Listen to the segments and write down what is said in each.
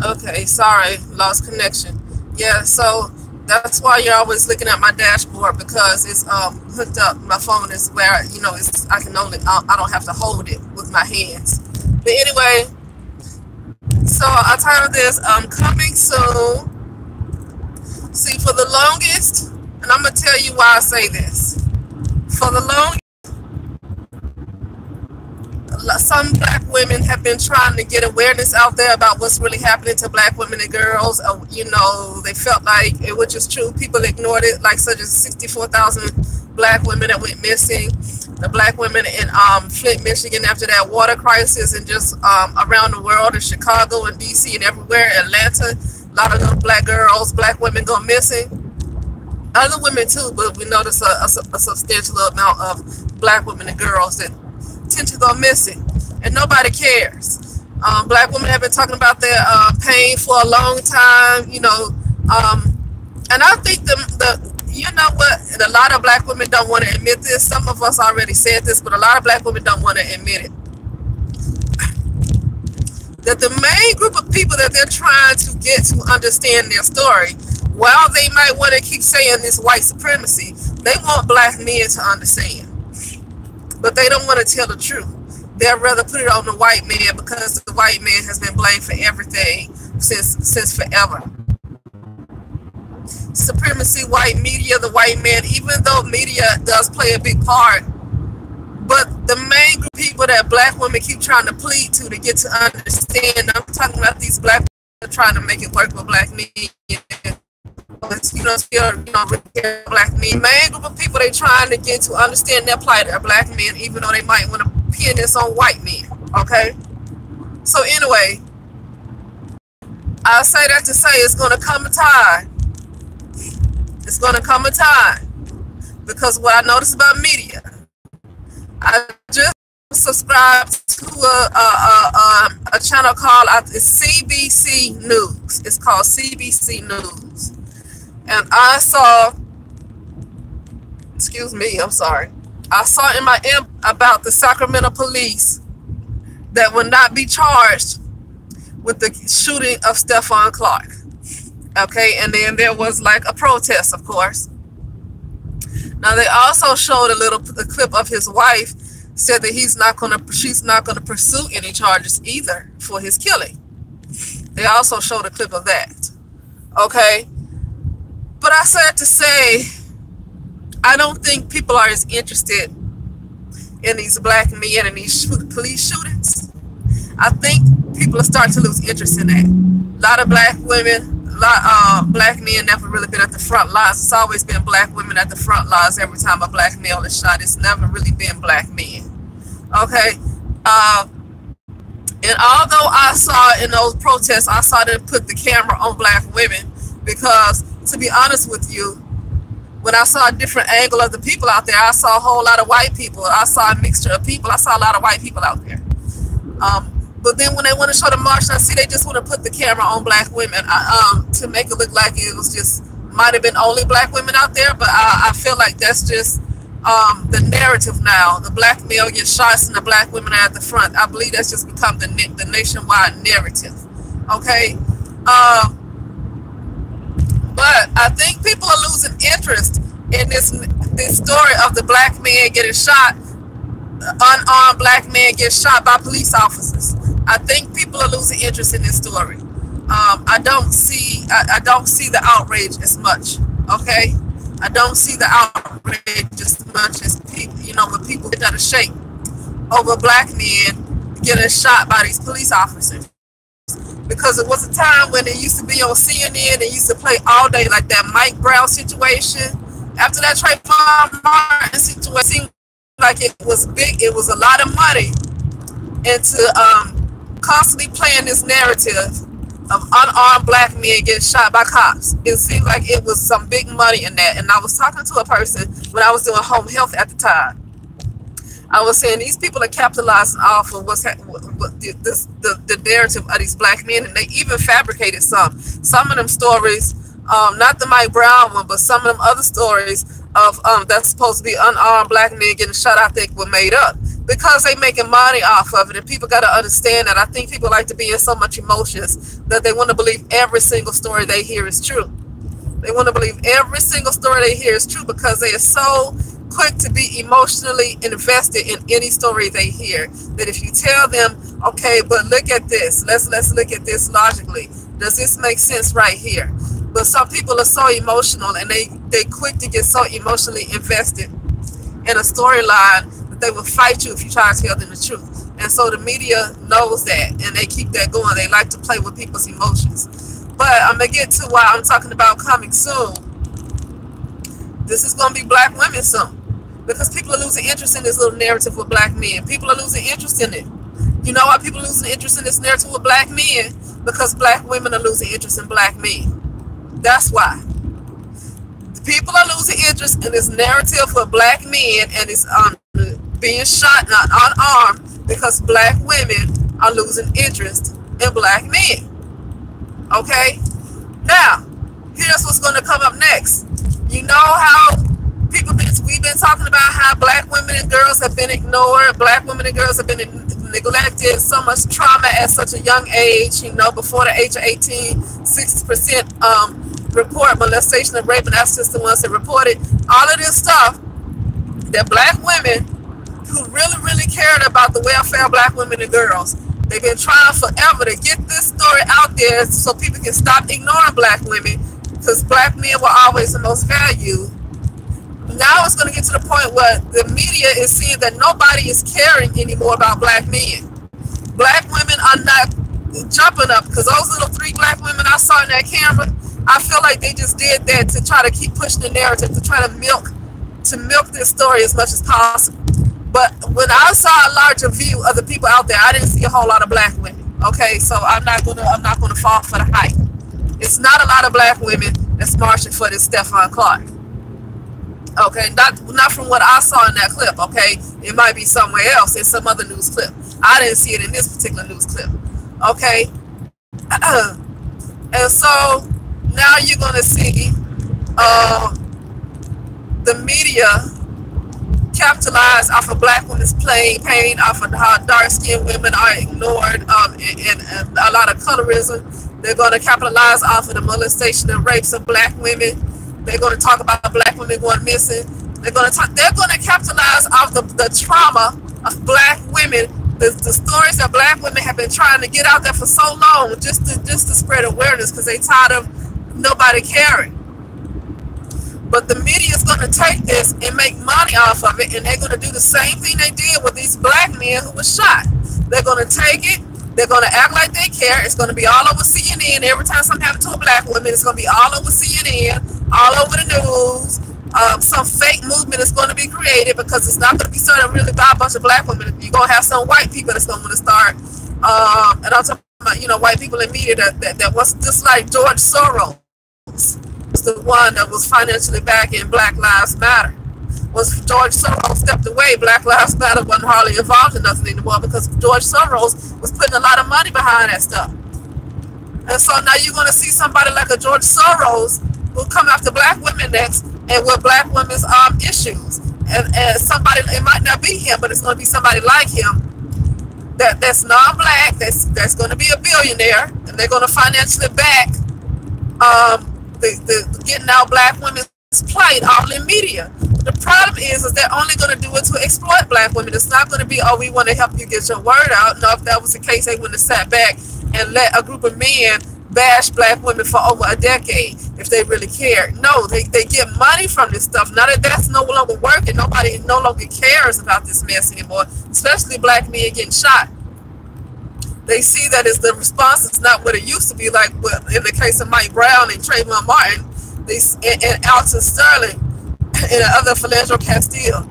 Okay, sorry, lost connection. Yeah, so that's why you're always looking at my dashboard, because it's hooked up. My phone is where, you know, it's I can only I don't have to hold it with my hands. But anyway, so I titled this coming soon. See, for the longest, and I'm gonna tell you why I say this. For the longest, some black women have been trying to get awareness out there about what's really happening to black women and girls. You know, they felt like it was just true. People ignored it, like such as 64,000 black women that went missing. The black women in Flint, Michigan, after that water crisis, and just around the world, in Chicago and DC and everywhere, Atlanta, a lot of those black girls, black women go missing. Other women too, but we notice a substantial amount of black women and girls that tend to go missing, and nobody cares. Black women have been talking about their pain for a long time, you know, and I think you know what, and a lot of black women don't want to admit this. Some of us already said this, but a lot of black women don't want to admit it. That the main group of people that they're trying to get to understand their story, while they might want to keep saying this white supremacy, they want black men to understand. But they don't want to tell the truth. They'd rather put it on the white man, because the white man has been blamed for everything since forever. Supremacy, white media, the white man, even though media does play a big part, but the main group of people that black women keep trying to plead to get to understand, I'm talking about these black women trying to make it work with black men. You know, still, you know, black men. Main group of people they trying to get to understand their plight are black men, even though they might want to pin this on white men. Okay. So anyway, I say that to say it's going to come a time. It's going to come a time, because what I noticed about media, I just subscribed to a channel called CBC News. It's called CBC News. And I saw, excuse me, I'm sorry. I saw in my imp about the Sacramento police that will not be charged with the shooting of Stephon Clark. Okay, and then there was like a protest, of course. Now they also showed a clip of his wife, said that she's not gonna pursue any charges either for his killing. They also showed a clip of that. Okay. But I said to say, I don't think people are as interested in these black men and these police shootings. I think people are starting to lose interest in that. A lot of black women, black men never really been at the front lines. It's always been black women at the front lines every time a black male is shot. It's never really been black men. Okay? And although I saw in those protests, I saw them put the camera on black women, because to be honest with you, when I saw a different angle of the people out there, I saw a whole lot of white people. I saw a mixture of people. I saw a lot of white people out there. But then when they want to show the march, I see they just want to put the camera on black women to make it look like it was just, might have been only black women out there. But I feel like that's just the narrative now. The black male gets shots and the black women are at the front. I believe that's just become the nationwide narrative. Okay? But I think people are losing interest in this story of the black man getting shot, unarmed black man gets shot by police officers. I think people are losing interest in this story. I don't see the outrage as much. Okay, I don't see the outrage as much as people, you know, when people get out of shape over black men getting shot by these police officers. Because it was a time when it used to be on CNN, it used to play all day, like that Mike Brown situation. After that Trayvon Martin situation, it seemed like it was big, it was a lot of money into constantly playing this narrative of unarmed black men getting shot by cops. It seemed like it was some big money in that. And I was talking to a person when I was doing home health at the time. I was saying these people are capitalizing off of the narrative of these black men, and they even fabricated some of them stories, not the Mike Brown one, but some of them other stories of that's supposed to be unarmed black men getting shot, I think, were made up. because they making money off of it, and people got to understand that. I think people like to be in so much emotions that they want to believe every single story they hear is true. They want to believe every single story they hear is true because they are so quick to be emotionally invested in any story they hear, that if you tell them, okay, but look at this, let's look at this logically, does this make sense right here? But some people are so emotional, and they quick to get so emotionally invested in a storyline that they will fight you if you try to tell them the truth. And so the media knows that, and they keep that going. They like to play with people's emotions. But I'm going to get to why I'm talking about coming soon. This is going to be black women soon, because people are losing interest in this little narrative with black men. People are losing interest in it. You know why people are losing interest in this narrative with black men? Because black women are losing interest in black men. That's why. People are losing interest in this narrative for black men, and it's being shot, not unarmed, because black women are losing interest in black men. Okay? Now, here's what's going to come up next. You know how we've been talking about how black women and girls have been ignored, black women and girls have been neglected, so much trauma at such a young age, you know, before the age of 18, 60% report molestation and rape, and that's just the ones that reported. All of this stuff that black women who really cared about the welfare of black women and girls, they've been trying forever to get this story out there so people can stop ignoring black women, because black men were always the most valued. Now it's going to get to the point where the media is seeing that nobody is caring anymore about black men. Black women are not jumping up, because those little 3 black women I saw in that camera, I feel like they just did that to try to keep pushing the narrative, to try to milk this story as much as possible. But when I saw a larger view of the people out there, I didn't see a whole lot of black women. Okay, so I'm not gonna fall for the hype. It's not a lot of black women that's marching for this Stephon Clark. Okay, not from what I saw in that clip. Okay, it might be somewhere else in some other news clip. I didn't see it in this particular news clip. Okay, and so now you're gonna see the media capitalize off of black women's pain, off of how dark-skinned women are ignored, and a lot of colorism. They're going to capitalize off of the molestation and rapes of black women. They're going to talk about black women going missing. They're going to capitalize off the trauma of black women, the stories that black women have been trying to get out there for so long, just to spread awareness, because they tired of nobody caring. But the media is going to take this and make money off of it, and they're going to do the same thing they did with these black men who were shot. They're going to take it. They're going to act like they care. It's going to be all over CNN. Every time something happens to a black woman, it's going to be all over CNN, all over the news. Some fake movement is going to be created, because it's not going to be started really by a bunch of black women. You're going to have some white people that's going to want to start. And I'm talking about, you know, white people in media that was just like George Soros. Was the one that was financially backing Black Lives Matter. Once George Soros stepped away, Black Lives Matter wasn't hardly involved in nothing anymore, because George Soros was putting a lot of money behind that stuff. And so now you're going to see somebody like a George Soros who come after black women next, and with black women's issues. And somebody, it might not be him, but it's going to be somebody like him that's non-black, that's going to be a billionaire, and they're going to financially back the getting out black women's plight all in media. The problem is they're only going to do it to exploit black women. It's not going to be, oh, we want to help you get your word out. No, if that was the case, they wouldn't have sat back and let a group of men bash black women for over a decade if they really cared. No, they get money from this stuff. Now that that's no longer working, nobody no longer cares about this mess anymore, especially black men getting shot. They see that as the response is not what it used to be, like in the case of Mike Brown and Trayvon Martin, and Alton Sterling, and the other Philando Castile.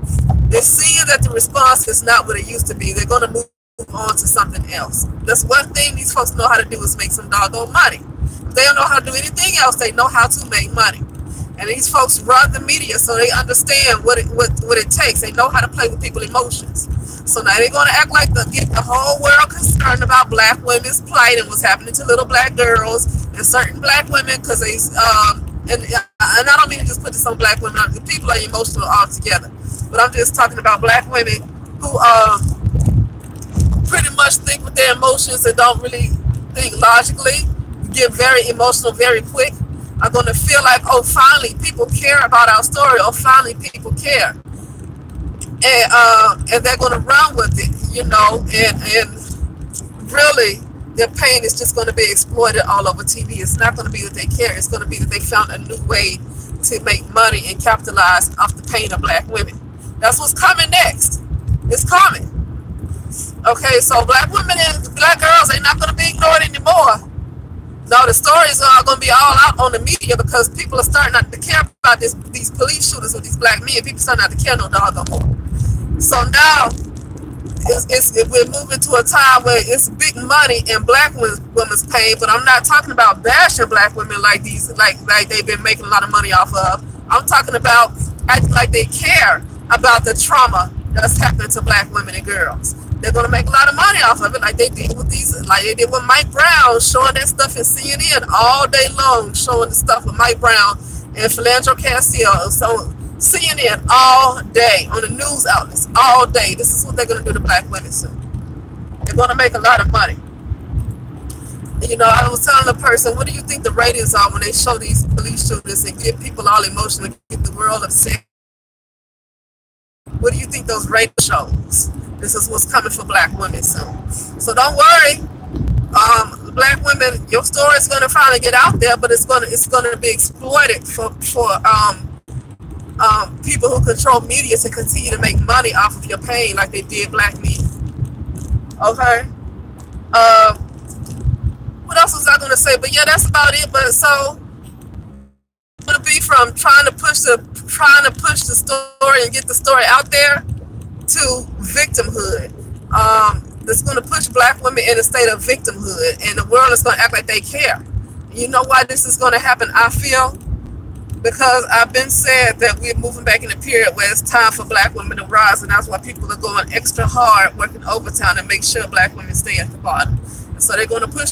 They're seeing that the response is not what it used to be. They're going to move on to something else. That's one thing these folks know how to do, is make some doggone money. If they don't know how to do anything else, they know how to make money. And these folks run the media, so they understand what it takes. They know how to play with people's emotions. So now they're going to act like get the whole world concerned about black women's plight and what's happening to little black girls and certain black women, because they and I don't mean to just put this on black women. People are emotional altogether, but I'm just talking about black women who pretty much think with their emotions and don't really think logically, get very emotional very quick, are going to feel like, oh, finally people care about our story, or finally people care, and they're going to run with it, you know, and really their pain is just going to be exploited all over TV. It's not going to be that they care. It's going to be that they found a new way to make money and capitalize off the pain of black women. That's what's coming next. It's coming. Okay, so black women and black girls ain't not going to be ignored anymore. No, the stories are going to be all out on the media because people are starting not to care about these police shooters with these black men. People starting not to care no doggone more. So now we're moving to a time where it's big money in black women's pain, but I'm not talking about bashing black women like they've been making a lot of money off of. I'm talking about acting like they care about the trauma that's happening to black women and girls. They're going to make a lot of money off of it, like they did with Mike Brown, showing that stuff in CNN all day long, showing the stuff with Mike Brown and Philando Castile. So CNN all day on the news outlets all day. This is what they're going to do to black women soon. They're going to make a lot of money. You know, I was telling a person, what do you think the ratings are when they show these police shooters and get people all emotional and get the world upset? What do you think those ratings shows? This is what's coming for black women soon. So don't worry, black women, your story is going to finally get out there, but it's going to be exploited for people who control media to continue to make money off of your pain like they did black men. Okay. What else was I going to say? But yeah, that's about it. But so it's going to be from trying to push the story and get the story out there to victimhood. That's going to push black women in a state of victimhood, and the world is going to act like they care. You know why this is going to happen, I feel? Because I've been said that we're moving back in a period where it's time for black women to rise, and that's why people are going extra hard, working overtime to make sure black women stay at the bottom. And so they're going to push